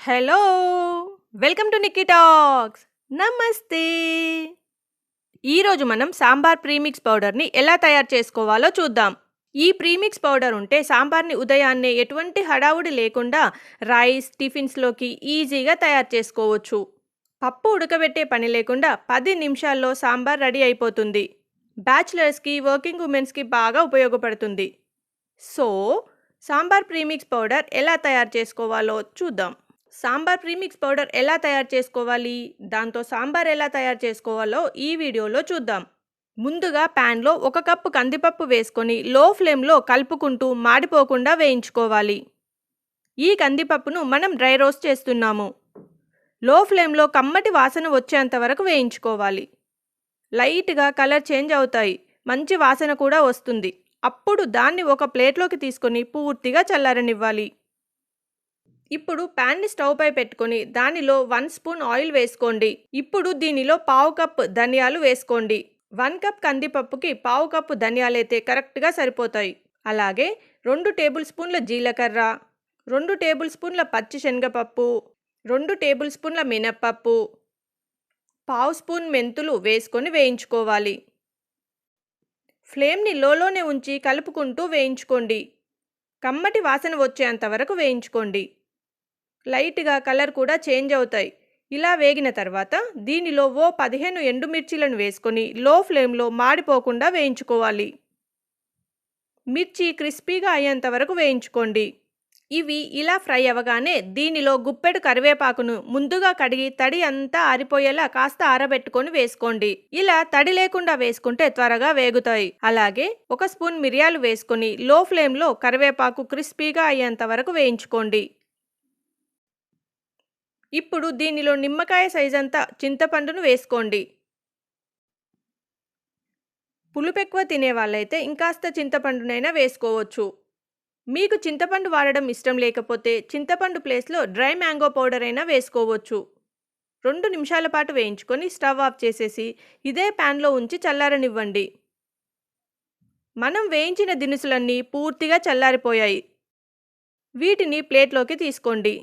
Hello! Welcome to Nikki talks. నమస్తే. ఈరోజు మనం సాంబార్ ప్రీమిక్స్ పౌడర్ని ఎలా తయారు చేసుకోవాలో చూద్దాం. ఈ ప్రీమిక్స్ పౌడర్ ఉంటే సాంబార్ని ఉదయాన్నే ఎటువంటి హడావుడి లేకుండా రైస్, టిఫిన్స్లోకి ఈజీగా తయారు చేసుకోవచ్చు. పప్పు ఉడకబెట్టే పని లేకుండా 10 నిమిషాల్లో సాంబార్ రెడీ అయిపోతుంది. బ్యాచిలర్స్కి, వర్కింగ్ ఉమెన్స్కి బాగా ఉపయోగపడుతుంది. సో, సాంబార్ ప్రీమిక్స్ పౌడర్ ఎలా తయారు చేసుకోవాలో చూద్దాం. సాంబార్ ప్రీమిక్స్ పౌడర్ ఎలా తయారు చేసుకోవాలి, దాంతో సాంబార్ ఎలా తయారు చేసుకోవాలో ఈ వీడియోలో చూద్దాం. ముందుగా ప్యాన్లో 1 కప్పు కందిపప్పు వేసుకొని లో ఫ్లేమ్లో కలుపుకుంటూ మాడిపోకుండా వేయించుకోవాలి. ఈ కందిపప్పును మనం డ్రై రోస్ట్ చేస్తున్నాము. లో ఫ్లేమ్లో కమ్మటి వాసన వచ్చేంత వరకు వేయించుకోవాలి. లైట్గా కలర్ చేంజ్ అవుతాయి, మంచి వాసన కూడా వస్తుంది. అప్పుడు దాన్ని ఒక ప్లేట్లోకి తీసుకొని పూర్తిగా చల్లారనివ్వాలి. ఇప్పుడు ప్యాన్ని స్టవ్ పై పెట్టుకొని దానిలో 1 స్పూన్ ఆయిల్ వేసుకోండి. ఇప్పుడు దీనిలో 1/2 కప్ ధనియాలు వేసుకోండి. 1 కప్ కందిపప్పుకి 1/2 కప్పు ధనియాలైతే కరెక్ట్గా సరిపోతాయి. అలాగే 2 టేబుల్ స్పూన్ల జీలకర్ర, 2 టేబుల్ స్పూన్ల పచ్చి శనగపప్పు, 2 టేబుల్ స్పూన్ల మినప్పప్పు, 1/2 స్పూన్ మెంతులు వేసుకొని వేయించుకోవాలి. ఫ్లేమ్ని లోలోనే ఉంచి కలుపుకుంటూ వేయించుకోండి. కమ్మటి వాసన వచ్చేంత వరకు వేయించుకోండి. లైట్గా కలర్ కూడా చేంజ్ అవుతాయి. ఇలా వేగిన తర్వాత దీనిలో 15 ఎండుమిర్చీలను వేసుకొని లో ఫ్లేమ్లో మాడిపోకుండా వేయించుకోవాలి. మిర్చి క్రిస్పీగా అయ్యేంత వరకు వేయించుకోండి. ఇవి ఇలా ఫ్రై అవ్వగానే దీనిలో గుప్పెడు కరివేపాకును ముందుగా కడిగి తడి అంతా ఆరిపోయేలా కాస్త ఆరబెట్టుకొని వేసుకోండి. ఇలా తడి లేకుండా వేసుకుంటే త్వరగా వేగుతాయి. అలాగే 1 స్పూన్ మిరియాలు వేసుకొని లో ఫ్లేమ్లో కరివేపాకు క్రిస్పీగా అయ్యేంత వరకు వేయించుకోండి. ఇప్పుడు దీనిలో నిమ్మకాయ సైజంతా చింతపండును వేసుకోండి. పులుపెక్కువ తినే వాళ్ళైతే ఇంకాస్త చింతపండునైనా వేసుకోవచ్చు. మీకు చింతపండు వాడడం ఇష్టం లేకపోతే చింతపండు ప్లేస్లో డ్రై మ్యాంగో పౌడర్ అయినా వేసుకోవచ్చు. 2 నిమిషాల పాటు వేయించుకొని స్టవ్ ఆఫ్ చేసేసి ఇదే ప్యాన్లో ఉంచి చల్లారనివ్వండి. మనం వేయించిన దినుసులన్నీ పూర్తిగా చల్లారిపోయాయి. వీటిని ప్లేట్లోకి తీసుకోండి.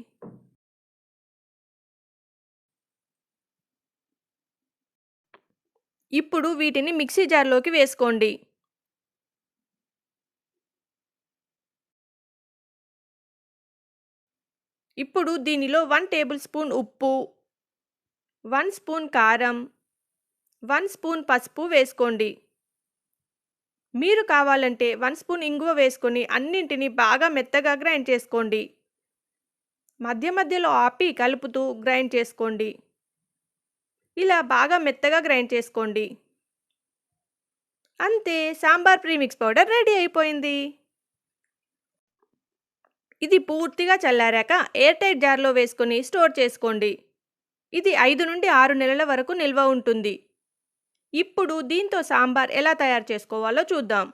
ఇప్పుడు వీటిని మిక్సీ జార్లోకి వేసుకోండి. ఇప్పుడు దీనిలో 1 టేబుల్ స్పూన్ ఉప్పు, 1 స్పూన్ కారం, 1 స్పూన్ పసుపు వేసుకోండి. మీరు కావాలంటే 1 స్పూన్ ఇంగువ వేసుకొని అన్నింటినీ బాగా మెత్తగా గ్రైండ్ చేసుకోండి. మధ్య మధ్యలో ఆపి కలుపుతూ గ్రైండ్ చేసుకోండి. ఇలా బాగా మెత్తగా గ్రైండ్ చేసుకోండి. అంతే, సాంబార్ ప్రీమిక్స్ పౌడర్ రెడీ అయిపోయింది. ఇది పూర్తిగా చల్లారాక ఎయిర్ టైట్ జార్లో వేసుకొని స్టోర్ చేసుకోండి. ఇది 5 నుండి 6 నెలల వరకు నిల్వ ఉంటుంది. ఇప్పుడు దీంతో సాంబార్ ఎలా తయారు చేసుకోవాలో చూద్దాం.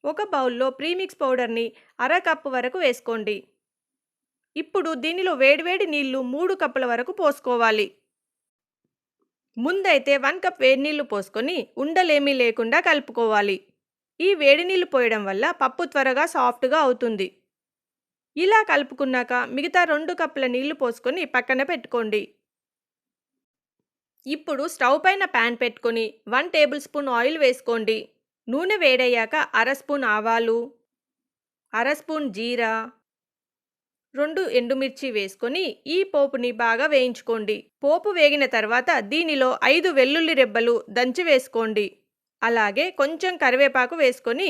ఒక బౌల్లో ప్రీమిక్స్ పౌడర్ని 1/2 కప్పు వరకు వేసుకోండి. ఇప్పుడు దీనిలో వేడివేడి నీళ్లు 3 కప్పుల వరకు పోసుకోవాలి. ముందైతే 1 కప్ వేడి నీళ్లు పోసుకొని ఉండలేమీ లేకుండా కలుపుకోవాలి. ఈ వేడి నీళ్లు పోయడం వల్ల పప్పు త్వరగా సాఫ్ట్గా అవుతుంది. ఇలా కలుపుకున్నాక మిగతా 2 కప్పుల నీళ్లు పోసుకొని పక్కన పెట్టుకోండి. ఇప్పుడు స్టవ్ పైన ప్యాన్ పెట్టుకొని 1 టేబుల్ స్పూన్ ఆయిల్ వేసుకోండి. నూనె వేడయ్యాక 1/2 స్పూన్ ఆవాలు, 1/2 స్పూన్ జీరా, 2 ఎండుమిర్చి వేసుకొని ఈ పోపుని బాగా వేయించుకోండి. పోపు వేగిన తర్వాత దీనిలో 5 వెల్లుల్లి రెబ్బలు దంచి వేసుకోండి. అలాగే కొంచెం కరివేపాకు వేసుకొని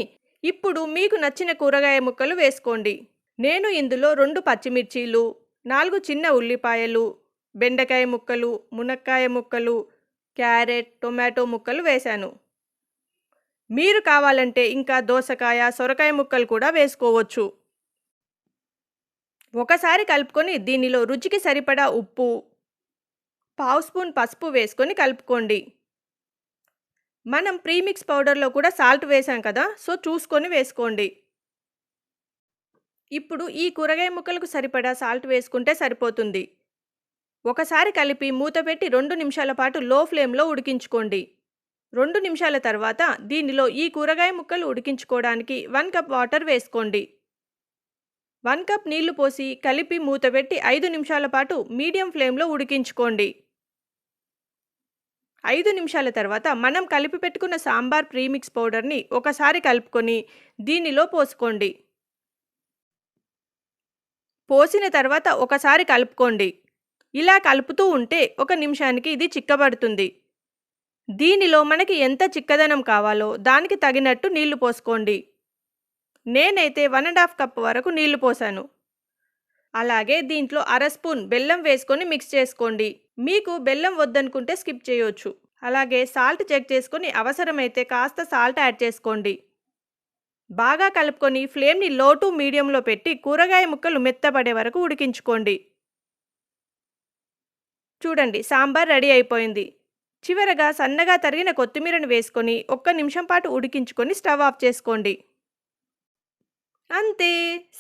ఇప్పుడు మీకు నచ్చిన కూరగాయ ముక్కలు వేసుకోండి. నేను ఇందులో 2 పచ్చిమిర్చీలు, 4 చిన్న ఉల్లిపాయలు, బెండకాయ ముక్కలు, మునక్కాయ ముక్కలు, క్యారెట్, టొమాటో ముక్కలు వేశాను. మీరు కావాలంటే ఇంకా దోసకాయ, సొరకాయ ముక్కలు కూడా వేసుకోవచ్చు. ఒకసారి కలుపుకొని దీనిలో రుచికి సరిపడా ఉప్పు, 1/2 స్పూన్ పసుపు వేసుకొని కలుపుకోండి. మనం ప్రీమిక్స్ పౌడర్లో కూడా సాల్ట్ వేసాం కదా, సో చూసుకొని వేసుకోండి. ఇప్పుడు ఈ కూరగాయ ముక్కలకు సరిపడా సాల్ట్ వేసుకుంటే సరిపోతుంది. ఒకసారి కలిపి మూత పెట్టి 2 నిమిషాల పాటు లో ఫ్లేమ్లో ఉడికించుకోండి. 2 నిమిషాల తర్వాత దీనిలో ఈ కూరగాయ ముక్కలు ఉడికించుకోవడానికి 1 కప్ వాటర్ వేసుకోండి. 1 కప్ నీళ్లు పోసి కలిపి మూతపెట్టి 5 నిమిషాల పాటు మీడియం ఫ్లేమ్లో ఉడికించుకోండి. 5 నిమిషాల తర్వాత మనం కలిపి పెట్టుకున్న సాంబార్ ప్రీమిక్స్ పౌడర్ని ఒకసారి కలుపుకొని దీనిలో పోసుకోండి. పోసిన తర్వాత ఒకసారి కలుపుకోండి. ఇలా కలుపుతూ ఉంటే 1 నిమిషానికి ఇది చిక్కబడుతుంది. దీనిలో మనకి ఎంత చిక్కదనం కావాలో దానికి తగినట్టు నీళ్లు పోసుకోండి. నేనైతే 1½ కప్ వరకు నీళ్లు పోసాను. అలాగే దీంట్లో అర స్పూన్ బెల్లం వేసుకొని మిక్స్ చేసుకోండి. మీకు బెల్లం వద్దనుకుంటే స్కిప్ చేయొచ్చు. అలాగే సాల్ట్ చెక్ చేసుకొని అవసరమైతే కాస్త సాల్ట్ యాడ్ చేసుకోండి. బాగా కలుపుకొని ఫ్లేమ్ని లో టు మీడియంలో పెట్టి కూరగాయ ముక్కలు మెత్తబడే వరకు ఉడికించుకోండి. చూడండి, సాంబార్ రెడీ అయిపోయింది. చివరగా సన్నగా తరిగిన కొత్తిమీరను వేసుకొని 1 నిమిషం పాటు ఉడికించుకొని స్టవ్ ఆఫ్ చేసుకోండి. అంతే,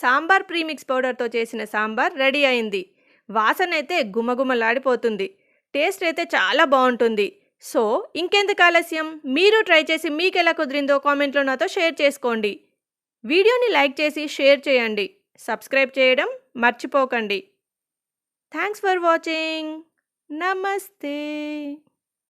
సాంబార్ ప్రీమిక్స్ పౌడర్తో చేసిన సాంబార్ రెడీ అయింది. వాసన అయితే గుమగుమలాడిపోతుంది. టేస్ట్ అయితే చాలా బాగుంటుంది. సో ఇంకెందుకు ఆలస్యం, మీరు ట్రై చేసి మీకు ఎలా కుదిరిందో కామెంట్లో నాతో షేర్ చేసుకోండి. వీడియోని లైక్ చేసి షేర్ చేయండి. సబ్స్క్రైబ్ చేయడం మర్చిపోకండి. Thanks for watching. నమస్తే.